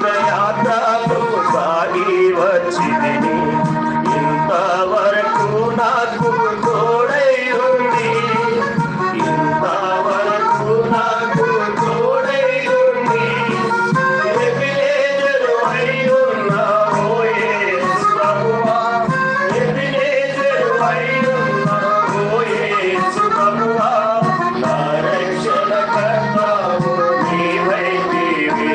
జీవయాత్రలో సాగి వచ్చితిని, ఇంతవరకు నాకు తోడై ఉండి, ఇంతవరకు నాకు తోడై ఉండి, ఎబినేజరు అయి ఉన్నావో యేసు ప్రభువా, ఎబినేజరు అయి ఉన్నావో యేసు ప్రభువా, నా రక్షణకర్తవు నీవైతివి,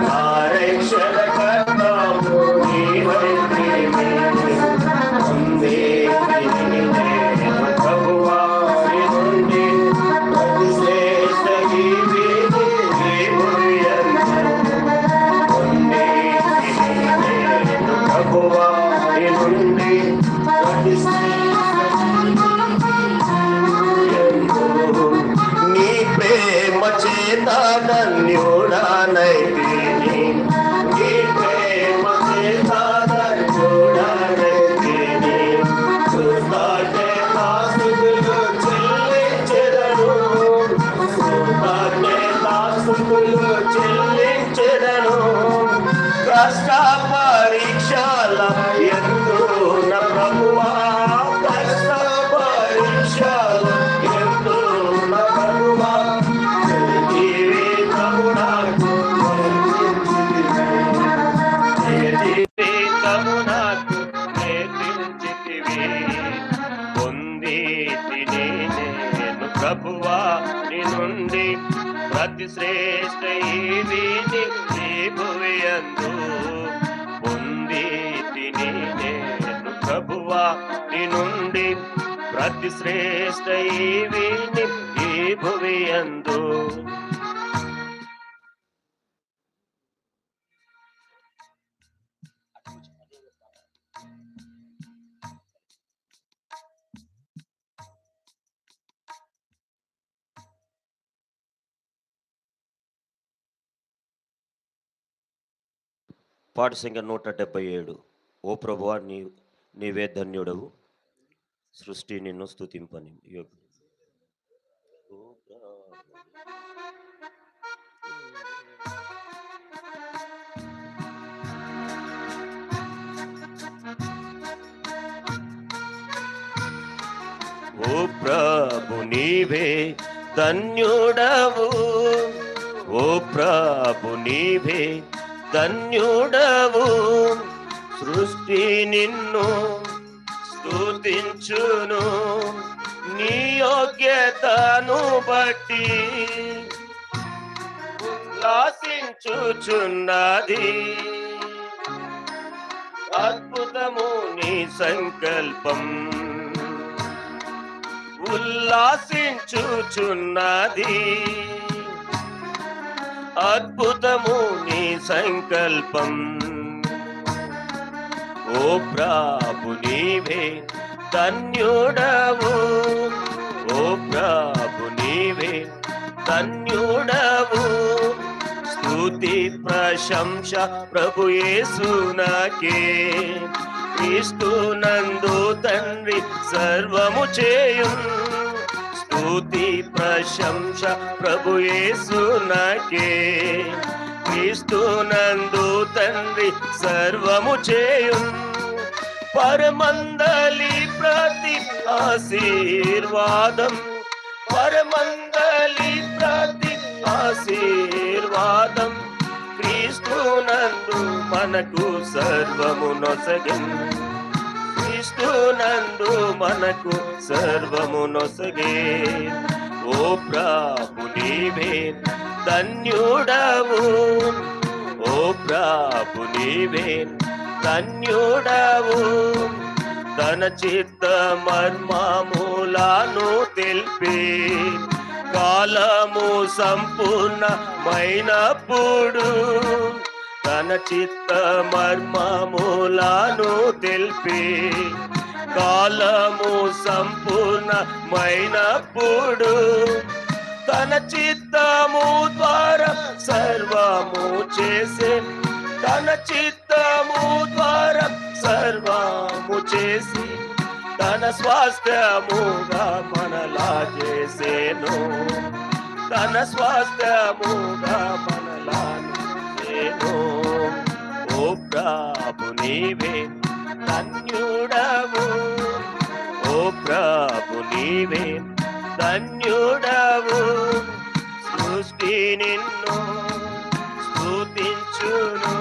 నా రక్షణకర్తవు నీవైతివి. పొందేటిని నేను ప్రభువా నీ నుండి, అతి శ్రేష్ఠ ఈవిని నీవుయందు. పొందేటిని నేను ప్రభువా నీ నుండి, అతి శ్రేష్ఠ ఈవిని నీ ప్రేమ చేత ధన్యుడనైతిని, నీ ప్రేమ చేత ధన్యుడనైతిని. కృతజ్ఞతాస్తుతులు చెల్లించెదను, కృతజ్ఞతాస్తుతులు చెల్లించెదను. కష్ట పరీక్షల యందున ప్రభువా, కష్ట పరీక్షల యందున ప్రభువా, జీవితము నాకు జీవితము నాకు నేర్పించితివి. పొందితిని నేను ప్రభువా నీ నుండి, ప్రతి శ్రేష్ఠ ఈవిని నీ భువియందు. పొందితిని నేను ప్రభువా నీ నుండి, ప్రతి శ్రేష్ఠ ఈవిని ఈ భువియందు. పాట సంఖ్య 177. ఓ ప్రభువా నీవే ధన్యుడవు, సృష్టి నిన్ను స్తుతింపని. ఓ ప్రభు నీవే ధన్యుడవు, ఓ ప్రభు నీవే ధన్యుడవు, సృష్టి నిన్ను స్తుతించును. నీ యోగ్యతను బట్టి ఉల్లాసించుచున్నది, అద్భుతము నీ సంకల్పం. ఉల్లాసించుచున్నది, అద్భుతము నీ సంకల్పం. ఓ ప్రభు నీవే ధన్యుడవు, ఓ ప్రభు నీవే ధన్యుడవు, స్తుతి ప్రశంస ప్రభు యేసునాకే. క్రీస్తునందు తండ్రి సర్వము చేయు, స్తుతి ప్రశంస ప్రభు యేసునాకే. క్రీస్తునందు తండ్రి సర్వము చేయు, పరమందలి ప్రతి ఆశీర్వాదం, పరమందలి ప్రతి ఆశీర్వాదం. క్రీస్తునందు మనకు సర్వము నొసగెను, క్రీస్తునందు మనకు సర్వము నొసగే. ఓ ప్రభు నీవే ధన్యుడవు, ఓ ప్రభు నీవే ధన్యుడవు, తన చిత్త మర్మములను తెలిపి కాలము సంపూర్ణమైనప్పుడు, తన చిత్త మర్మములను తెలిపి కాలము సంపూర్ణమైనప్పుడు, తన చిత్తము ద్వారా సర్వము చేసే, తన చిత్తము ద్వారా సర్వము చేసి తన స్వాస్థ్యముగా మనలా చేసేను, తన స్వాస్థ్యముగా మనలా చేసేను. ఓ ప్రభు నీవే ధన్యుడవు, ఓ ప్రభు నీవే ధన్యుడవు. సృష్టి నిన్ను స్తుతించును,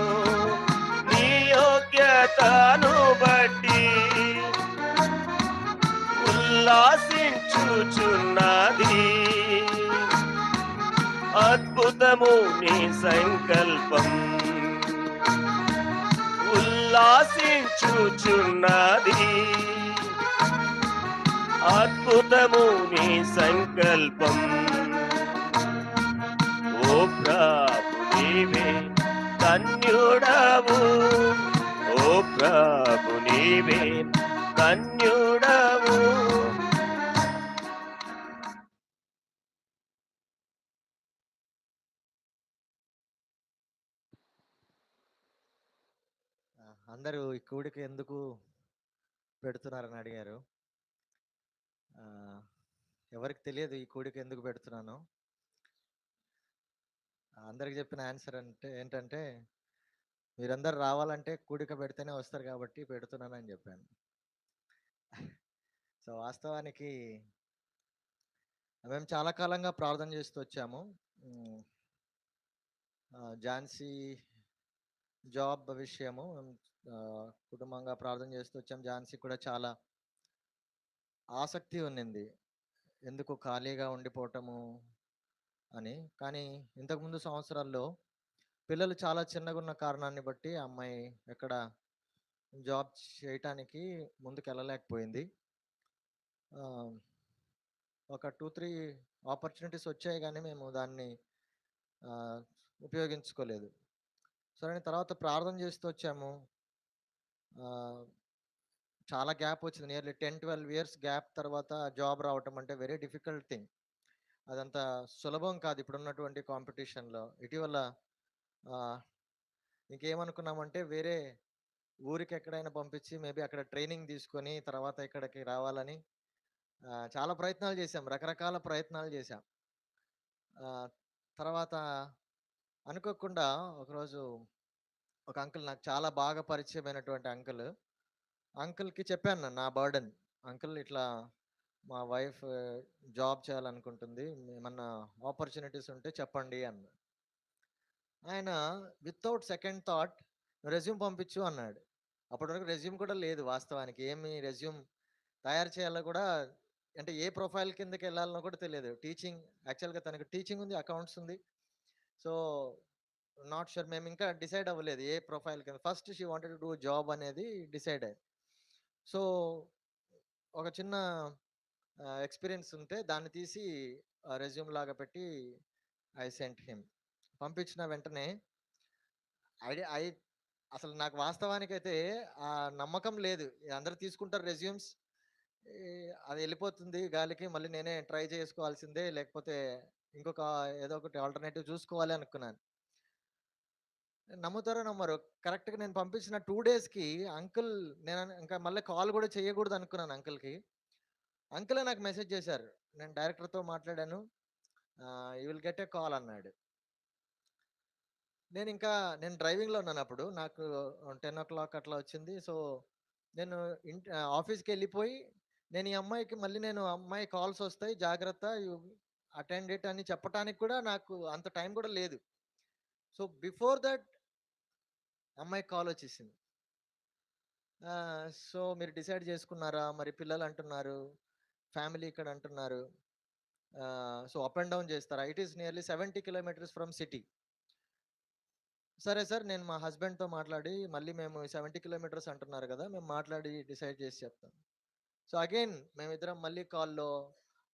నీ యోగ్యతను బట్టి ఉల్లాసించుచున్నది. అద్భుతము నీ సంకల్పం ఉల్లాసించుచున్నది. అద్భుతము నీ సంకల్పం. ఓ ప్రభు నీవే ధన్యుడవు, ఓ ప్రభు నీవే ధన్యుడవు. అందరూ ఈ కూడిక ఎందుకు పెడుతున్నారని అడిగారు. ఎవరికి తెలియదు ఈ కూడిక ఎందుకు పెడుతున్నాను. అందరికి చెప్పిన ఆన్సర్ ఏంటంటే మీరందరూ రావాలంటే కూడిక పెడితేనే వస్తారు కాబట్టి పెడుతున్నానని చెప్పాను. సో వాస్తవానికి మేము చాలా కాలంగా ప్రార్థన చేస్తూ వచ్చాము. ఝాన్సీ జాబ్ విషయము కుటుంబంగా ప్రార్థన చేస్తూ వచ్చాం. ఝాన్సీ కూడా చాలా ఆసక్తి ఉన్నింది ఎందుకు ఖాళీగా ఉండిపోవటము అని. కానీ ఇంతకుముందు సంవత్సరాల్లో పిల్లలు చాలా చిన్నగా ఉన్న కారణాన్ని బట్టి ఆ అమ్మాయి ఎక్కడ జాబ్ చేయటానికి ముందుకు వెళ్ళలేకపోయింది. ఒక 2-3 ఆపర్చునిటీస్ వచ్చాయి కానీ మేము దాన్ని ఉపయోగించుకోలేదు. సరే తర్వాత ప్రార్థన చేస్తూ వచ్చాము. చాలా గ్యాప్ వచ్చింది, నియర్లీ 10-12 ఇయర్స్ గ్యాప్ తర్వాత జాబ్ రావటం అంటే వెరీ డిఫికల్ట్ థింగ్. అదంత సులభం కాదు ఇప్పుడున్నటువంటి కాంపిటీషన్లో. ఇటీవల ఇంకేమనుకున్నామంటే వేరే ఊరికి ఎక్కడైనా పంపించి మేబీ అక్కడ ట్రైనింగ్ తీసుకొని తర్వాత ఇక్కడికి రావాలని చాలా ప్రయత్నాలు చేశాం, రకరకాల ప్రయత్నాలు చేశాం. తర్వాత అనుకోకుండా ఒకరోజు ఒక అంకుల్, నాకు చాలా బాగా పరిచయమైనటువంటి అంకుల్కి చెప్పాను నా బర్డన్. అంకుల్ ఇట్లా మా వైఫ్ జాబ్ చేయాలనుకుంటుంది, ఏమన్నా ఆపర్చునిటీస్ ఉంటే చెప్పండి అన్న. ఆయన వితౌట్ సెకండ్ థాట్ రెజ్యూమ్ పంపించు అన్నాడు. అప్పటి వరకు రెజ్యూమ్ కూడా లేదు, వాస్తవానికి ఏమి రెజ్యూమ్ తయారు చేయాలో కూడా, అంటే ఏ ప్రొఫైల్ కిందకి వెళ్ళాలనో కూడా తెలియదు. టీచింగ్, యాక్చువల్గా తనకు టీచింగ్ ఉంది, అకౌంట్స్ ఉంది. సో నాట్ షూర్, మేము ఇంకా డిసైడ్ అవ్వలేదు ఏ ప్రొఫైల్ కింద. First she wanted to do job అనేది డిసైడ్ అయ్యింది. సో ఒక చిన్న ఎక్స్పీరియన్స్ ఉంటే దాన్ని తీసి రెజ్యూమ్ లాగా పెట్టి ఐ సెంట్ హిమ్. పంపించిన వెంటనే అసలు నాకు వాస్తవానికైతే ఆ నమ్మకం లేదు, అందరు తీసుకుంటారు రెజ్యూమ్స్, అది వెళ్ళిపోతుంది గాలికి, మళ్ళీ నేనే ట్రై చేసుకోవాల్సిందే, లేకపోతే ఇంకొక ఏదో ఒకటి ఆల్టర్నేటివ్ చూసుకోవాలి అనుకున్నాను. నమ్ముతారో నమ్మరు, కరెక్ట్గా నేను పంపించిన 2 డేస్కి అంకుల్, నేను ఇంకా మళ్ళీ కాల్ కూడా చేయకూడదు అనుకున్నాను అంకుల్కి. అంకులే నాకు మెసేజ్ చేశారు, నేను డైరెక్టర్తో మాట్లాడాను, you will get a call అన్నాడు. నేను డ్రైవింగ్లో ఉన్నాను అప్పుడు, నాకు 10 o'clock అట్లా వచ్చింది. సో నేను ఆఫీస్కి వెళ్ళిపోయి నేను ఈ అమ్మాయికి మళ్ళీ అమ్మాయి కాల్స్ వస్తాయి జాగ్రత్త, యూ అటెండ్ ఇట్ అని చెప్పడానికి కూడా నాకు అంత టైం కూడా లేదు. సో బిఫోర్ దట్ అమ్మాయి కాల్ వచ్చేసింది. సో మీరు డిసైడ్ చేసుకున్నారా, మరి పిల్లలు అంటున్నారు, ఫ్యామిలీ ఇక్కడ అంటున్నారు, సో అప్ అండ్ డౌన్ చేస్తారా, it is nearly 70 kilometers from city. సరే సార్, నేను మా హస్బెండ్తో మాట్లాడి మళ్ళీ మేము 70 kilometers అంటున్నారు కదా, మేము మాట్లాడి డిసైడ్ చేసి చెప్తాం. సో అగైన్ మేమిద్దరం మళ్ళీ కాల్లో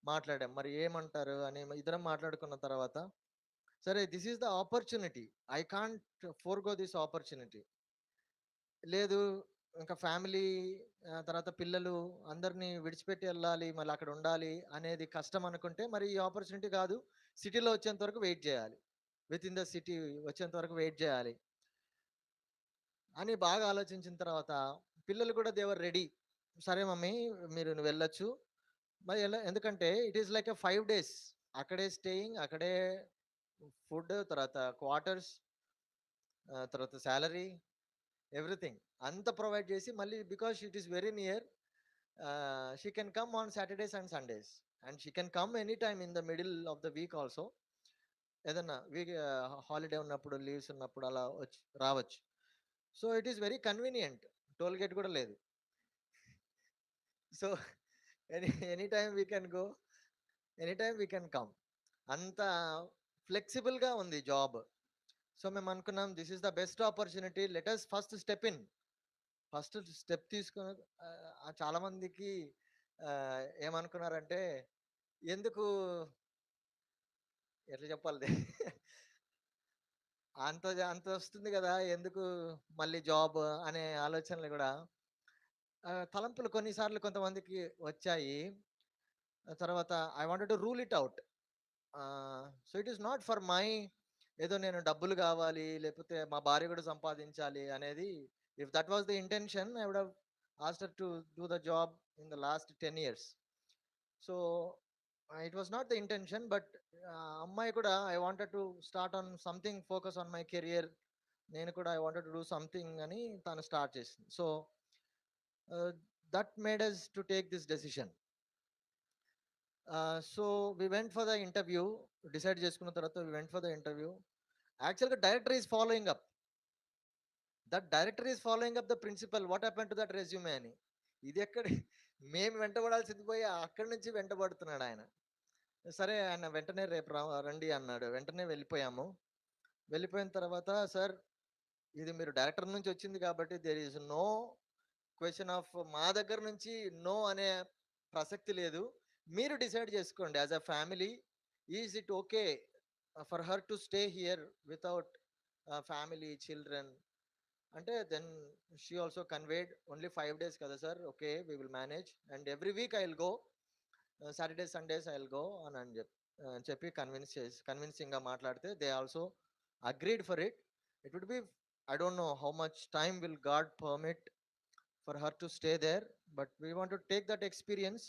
మాట్లాడాం, మరి ఏమంటారు అని ఇద్దరం మాట్లాడుకున్న తర్వాత, సరే this is the opportunity, I can't forgo this opportunity. లేదు ఇంకా ఫ్యామిలీ తర్వాత పిల్లలు అందరినీ విడిచిపెట్టి వెళ్ళాలి, మళ్ళీ అక్కడ ఉండాలి అనేది కష్టం అనుకుంటే మరి ఈ ఆపర్చునిటీ కాదు, సిటీలో వచ్చేంత వరకు వెయిట్ చేయాలి, విత్ ఇన్ ద సిటీ వచ్చేంత వరకు వెయిట్ చేయాలి అని బాగా ఆలోచించిన తర్వాత పిల్లలు కూడా దేవర్ రెడీ. సరే మమ్మీ నువ్వు వెళ్ళొచ్చు, మరి ఎందుకంటే ఇట్ ఈస్ లైక్ 5 days అక్కడే స్టేయింగ్, అక్కడే ఫుడ్, తర్వాత క్వార్టర్స్, తర్వాత సాలరీ, ఎవ్రీథింగ్ అంతా ప్రొవైడ్ చేసి మళ్ళీ because it is very near, she can come on Saturdays and Sundays and she can come any time in the middle of the week also. ఏదన్నా week holiday ఉన్నప్పుడు, leaves ఉన్నప్పుడు అలా వచ్చి రావచ్చు. So it is very convenient. Toll gate కూడా లేదు. So any time we can go, any time we can come. అంత ఫ్లెక్సిబుల్గా ఉంది జాబ్. సో మేము అనుకున్నాం this is the best opportunity, let us first step in. First step తీసుకున్న చాలా మందికి ఏమనుకున్నారంటే, ఎందుకు, ఎట్లా చెప్పాలి అంత అంత వస్తుంది కదా ఎందుకు మళ్ళీ జాబ్ అనే ఆలోచనలు కూడా తలంపులు కొన్నిసార్లు కొంతమందికి వచ్చాయి. తర్వాత I wanted to rule it out. So it is not for my, ఏదో నేను డబ్బులు కావాలి లేకపోతే మా భార్య కూడా సంపాదించాలి అనేది. If that was the intention I would have asked her to do the job in the last 10 years. So it was not the intention, but అమ్మాయి కూడా I wanted to start on something, focus on my career. నేను కూడా I wanted to do something అని తను start చేసింది. So that made us to take this decision. So we went for the interview. Decide చేసుకున్న తర్వాత వి went for the interview. యాక్చువల్గా director is following up, that director is following up the principal, what happen to that resume అని. ఇది ఎక్కడ మేము వెంటబడాల్సింది పోయి అక్కడి నుంచి వెంటబడుతున్నాడు ఆయన. సరే ఆయన వెంటనే రేపు రండి అన్నాడు. వెంటనే వెళ్ళిపోయాము. వెళ్ళిపోయిన తర్వాత, సార్ ఇది మీరు డైరెక్టర్ నుంచి వచ్చింది కాబట్టి there is no question of మా దగ్గర నుంచి నో అనే ప్రసక్తి లేదు. మీరు డిసైడ్ చేసుకోండి as a family, is it okay for her to stay here without family children అంటే. Then she also conveyed only 5 days కదా sir, okay we will manage and every week I will go, Saturday Sundays I will go అని చెప్పి కన్విన్సింగ్గా మాట్లాడితే they also agreed for it. It would be, I don't know how much time will God permit for her to stay there, but we want to take that experience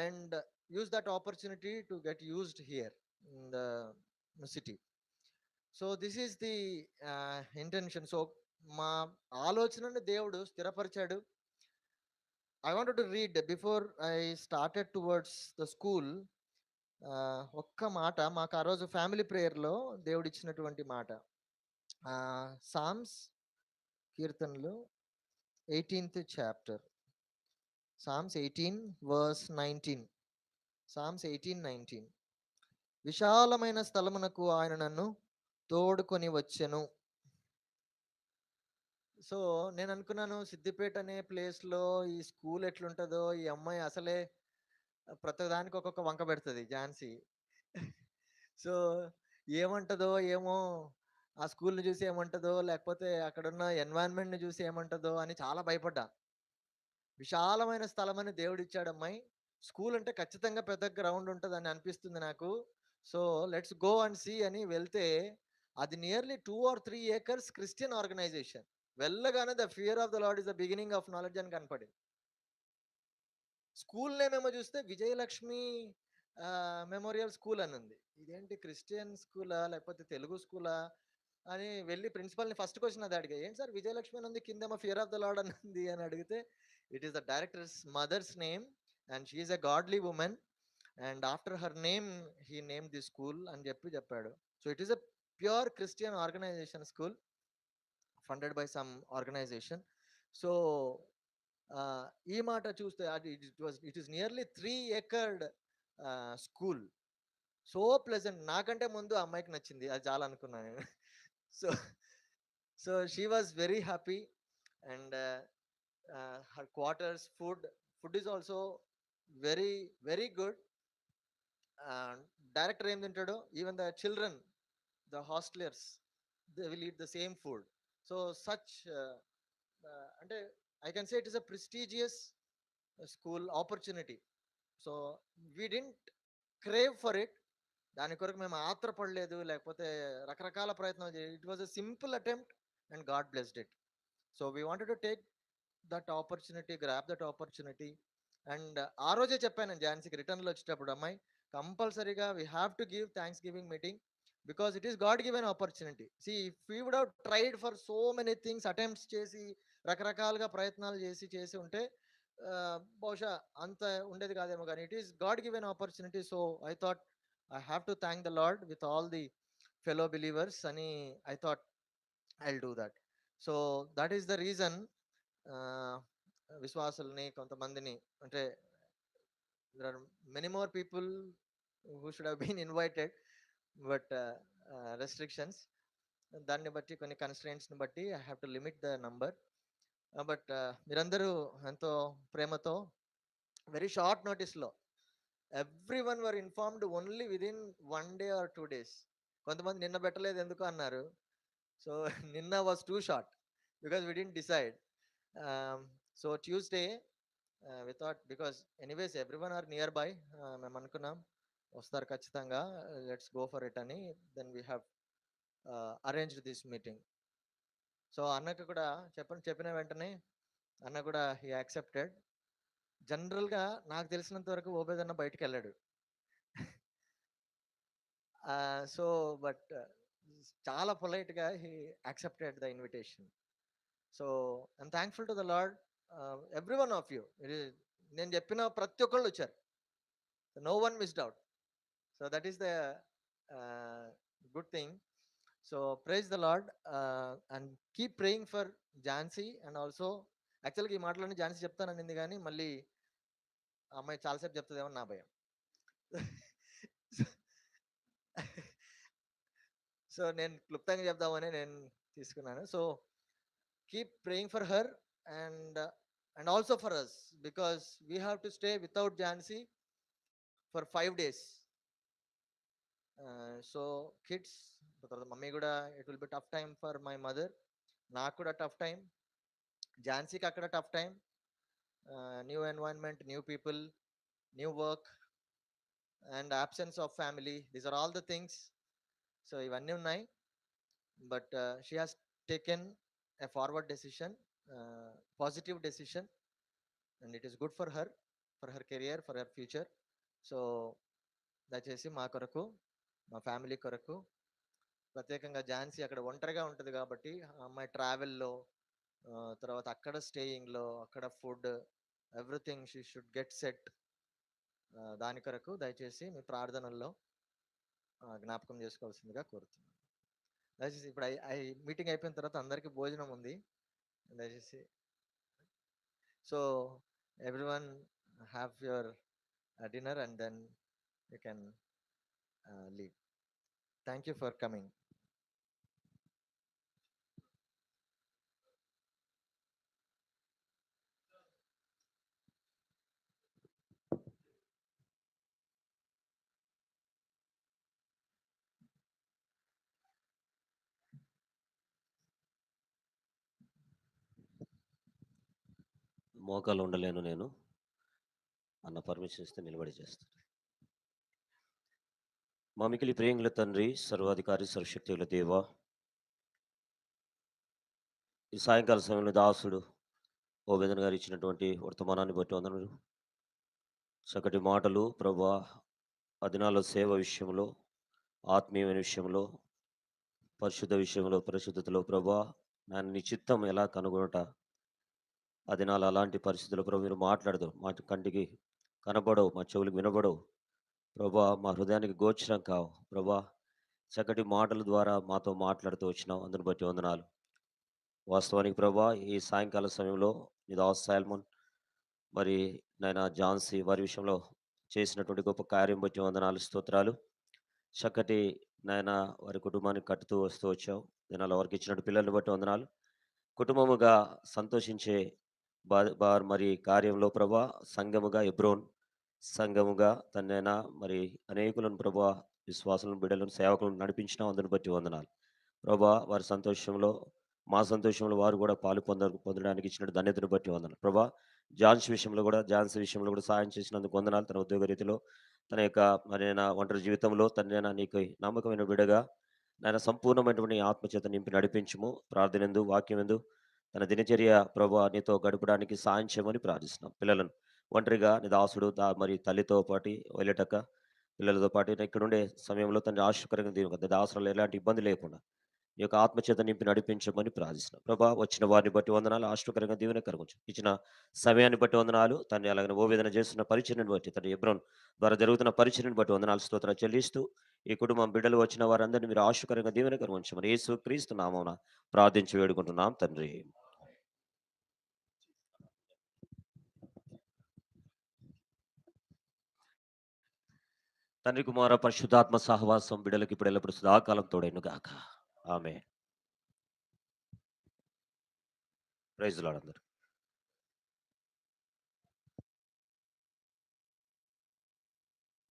and use that opportunity to get used here in the city. So this is the intention. So మా ఆలోచనని దేవుడు స్థిరపరిచాడు. I wanted to read before I started towards the school. ఒక్క మాట మాకు ఆ రోజు family ప్రేయర్లో దేవుడు ఇచ్చినటువంటి మాట. సామ్స్, కీర్తనలు 18th chapter, Psalms 18 verse 19. Psalms 18:19. విశాలమైన స్థలమునకు ఆయన నన్ను తోడుకొని వచ్చెను. సో నేను అనుకున్నాను సిద్దిపేట అనే ప్లేస్లో ఈ స్కూల్ ఎట్లుంటుందో, ఈ అమ్మాయి అసలే ప్రతిదానికి ఒక్కొక్క వంక పెడుతుంది ఝాన్సీ. సో ఏమంటుందో ఏమో, ఆ స్కూల్ని చూసి ఏమంటుందో లేకపోతే అక్కడున్న ఎన్వైరన్మెంట్ని చూసి ఏమంటుందో అని చాలా భయపడ్డా. విశాలమైన స్థలం అని దేవుడు ఇచ్చాడు అమ్మాయి. స్కూల్ అంటే ఖచ్చితంగా పెద్ద గ్రౌండ్ ఉంటుంది అని అనిపిస్తుంది నాకు. So let's go and see అని వెళ్తే అది nearly 2 or 3 acres Christian organisation. వెళ్ళగానే the fear of the Lord is the beginning of knowledge అని కనపడింది. స్కూల్ నేమ్ ఏమో చూస్తే విజయలక్ష్మి మెమోరియల్ స్కూల్ అని ఉంది. ఇదేంటి క్రిస్టియన్ స్కూలా లేకపోతే తెలుగు స్కూలా అని వెళ్ళి ప్రిన్సిపల్ని ఫస్ట్ క్వశ్చన్ అది అడిగా, ఏంటి సార్ విజయలక్ష్మి అని ఉంది, కిందేమో ఫియర్ ఆఫ్ ద లార్డ్ అని ఉంది అని అడిగితే it is the director's mother's name and she is a godly woman and after her name he name the school అని చెప్పాడు. So it is a pure Christian organisation school funded by some organisation. So ఈ మాట చూస్తే అది it is nearly 3 acre school. So pleasant. నాకంటే ముందు ఆ అమ్మాయికి నచ్చింది, అది చాలా అనుకున్నాను నేను. So so she was very happy and her quarters, food is also very very good. Director ఏం తింటాడో, even the children, the hostellers, they will eat the same food. So such అంటే I can say it is a prestigious school opportunity. So we didn't crave for it. దాని కొరకు మేము ఆత్రపడలేదు లేకపోతే రకరకాల ప్రయత్నాలు చేయలేదు. It was a simple attempt and God blessed it. So we wanted to take that opportunity, grab that opportunity. And ఆ రోజే చెప్పాను నేను ఝాన్సీకి రిటర్న్లో వచ్చేటప్పుడు, అమ్మాయి కంపల్సరీగా we have to give thanks giving meeting. Because it is God given opportunity. See if we would have tried for so many things, attempts చేసి రకరకాలుగా ప్రయత్నాలు చేసి ఉంటే బహుశా అంత ఉండేది కాదేమో. కానీ it is God given opportunity. So I thought I have to thank the Lord with all the fellow believers అని I thought I'll do that. So that is the reason విశ్వాసుల్ని కొంతమందిని, అంటే there are many more people who should have been invited, but restrictions, దాన్ని బట్టి కొన్ని కన్స్ట్రెయింట్స్ని బట్టి I have to limit the number. But మీరందరూ ఎంతో ప్రేమతో వెరీ షార్ట్ నోటీస్లో every one were informed only within 1 day or 2 days. కొంతమంది నిన్న పెట్టలేదు ఎందుకు అన్నారు. సో నిన్న was too short because we didn't decide. So Tuesday we thought because anyways every one are near by, మేము అనుకున్నాం వస్తారు ఖచ్చితంగా, లెట్స్ గో ఫర్ ఇట్ అని. Then we have arranged this meeting. So అన్నకు కూడా చెప్పిన వెంటనే అన్న కూడా హీ యాక్సెప్టెడ్. జనరల్గా నాకు తెలిసినంత వరకు ఓబేద్ అన్న బయటికి వెళ్ళాడు. సో బట్ చాలా పొలైట్గా he accepted the invitation. So I'm thankful to the Lord, every one of you. నేను చెప్పిన ప్రతి ఒక్కళ్ళు వచ్చారు, no one missed out. So that is the good thing. So praise the Lord and keep praying for Jhansi. And also యాక్చువల్గా ఈ మాటలన్నీ ఝాన్సీ చెప్తాననింది, కానీ మళ్ళీ ఆ అమ్మాయి చాలాసేపు చెప్తుందేమో నా భయం. సో నేను క్లుప్తంగా చెప్దామని నేను తీసుకున్నాను. So keep praying for her and also for us, because we have to stay without Jansi for 5 days. So kids, mummy kuda it will be tough time for my mother, నాకు కూడా tough time, Jansi కి అక్కడ tough time, new environment, new people, new work and absence of family. These are all the things. So ఇవన్నీ ఉన్నాయి, but she has taken a forward decision, positive decision, and it is good for her career, for her future. So దయచేసి మా కొరకు, మా family కొరకు, ప్రత్యేకంగా ఝాన్సీ అక్కడ ఒంటరిగా ఉంటుంది కాబట్టి ఆ అమ్మాయి ట్రావెల్లో, తర్వాత అక్కడ స్టేయింగ్లో, అక్కడ food, everything she should get set. దాని కొరకు దయచేసి మీ ప్రార్థనల్లో జ్ఞాపకం చేసుకోవాల్సిందిగా కోరుతున్నాను. దయచేసి ఇప్పుడు మీటింగ్ అయిపోయిన తర్వాత అందరికీ భోజనం ఉంది, దయచేసి. So everyone have your dinner and then you can leave. Thank you for coming. మోకాలు ఉండలేను నేను, అన్న పర్మిషన్ ఇస్తే నిలబడి చేస్తాను. మా మికిలి ప్రియంగుల తండ్రి, సర్వాధికారి, సర్వశక్తుల దేవ, ఈ సాయంకాల సమయంలో దాసుడు ఓబేదన్ గారు ఇచ్చినటువంటి వర్తమానాన్ని బట్టి వందనములు. చక్కటి మాటలు ప్రభా, ఆ దినాల్లో సేవ విషయంలో, ఆత్మీయమైన విషయంలో, పరిశుద్ధ విషయంలో, పరిశుద్ధతలో ప్రభా, నన్ను నీ చిత్తం ఎలా కనుగొనట, ఆ దినాలు అలాంటి పరిస్థితుల్లో ప్రభు మీరు మాట్లాడదు, మా కంటికి కనబడవు, మా చెవులకు వినబడవు ప్రభా, మా హృదయానికి గోచరం కావు ప్రభా. చక్కటి మాటల ద్వారా మాతో మాట్లాడుతూ వచ్చినావు, అందుని బట్టి వందనాలు. వాస్తవానికి ప్రభా, ఈ సాయంకాల సమయంలో నిదాస్ సాల్మన్ మరి నాయన ఝాన్సీ వారి విషయంలో చేసినటువంటి గొప్ప కార్యం బట్టి వందనాలు, స్తోత్రాలు. చక్కటి నాయన వారి కుటుంబాన్ని కట్టుతూ వస్తూ వచ్చావు, దినాలు వారికి ఇచ్చినట్టు పిల్లల్ని బట్టి వందనాలు. కుటుంబముగా సంతోషించే మరి కార్యంలో ప్రభా, సంఘముగా ఎబ్రోన్ సంఘముగా తన్నైనా మరి అనేకులను ప్రభా, విశ్వాసులను, బిడ్డలను, సేవకులను నడిపించినాం, అందుని బట్టి వందనాలు ప్రభా. వారి సంతోషంలో, మా సంతోషంలో వారు కూడా పాలు పొందడానికి ఇచ్చినట్టు ధన్యతను బట్టి వందనాలు ప్రభా. ఝాన్సీ విషయంలో కూడా సాయం చేసినందుకు వందనాలు. తన ఉద్యోగ రీతిలో, తన యొక్క మరి ఒంటరి జీవితంలో తనైనా నీకు నమ్మకమైన బిడ్డగా నాయన సంపూర్ణమైనటువంటి ఆత్మచేత నింపి నడిపించుము. ప్రార్థనందు, వాక్యమందు తన దినచర్య ప్రభా నీతో గడపడానికి సాయం చేయమని ప్రార్థిస్తున్నాం. పిల్లలను ఒంటరిగా నీ దాసుడు మరి తల్లితో పాటు వెళ్ళటక పిల్లలతో పాటు ఇక్కడ ఉండే సమయంలో తండ్రి ఆశీర్వకరంగా దీని అవసరాలు ఎలాంటి ఇబ్బంది లేకుండా ఈ యొక్క ఆత్మచేత నింపి నడిపించమని ప్రార్థిస్తున్నాం. ప్రభా వచ్చిన వారిని బట్టి వందనాలు, ఆశీర్వకరంగా దీవెనకరంగా ఉంచు. ఇచ్చిన సమయాన్ని బట్టి వందనాలు తండ్రి, అలాగే ఓవేదన చేస్తున్న పరిచర్యను బట్టి తండ్రి, ఎబ్రోన్ ద్వారా జరుగుతున్న పరిచర్యను బట్టి వందనాలు స్తోత్రాలు చెల్లిస్తూ ఈ కుటుంబం బిడ్డలు వచ్చిన వారందరినీ మీరు ఆశీర్వకరంగా దీవెనకరంగా ఉంచమని యేసు క్రీస్తు నామమున ప్రార్థించి వేడుకుంటున్నాం తండ్రి. తండ్రి, కుమార పరిశుద్ధాత్మ సహవాసం బిడ్డలకి ఇప్పుడు ఎల్లప్పుడు సదాకాలం తోడైను గాక. ఆమె ప్రైజ్ లార్డ్ అందరూ.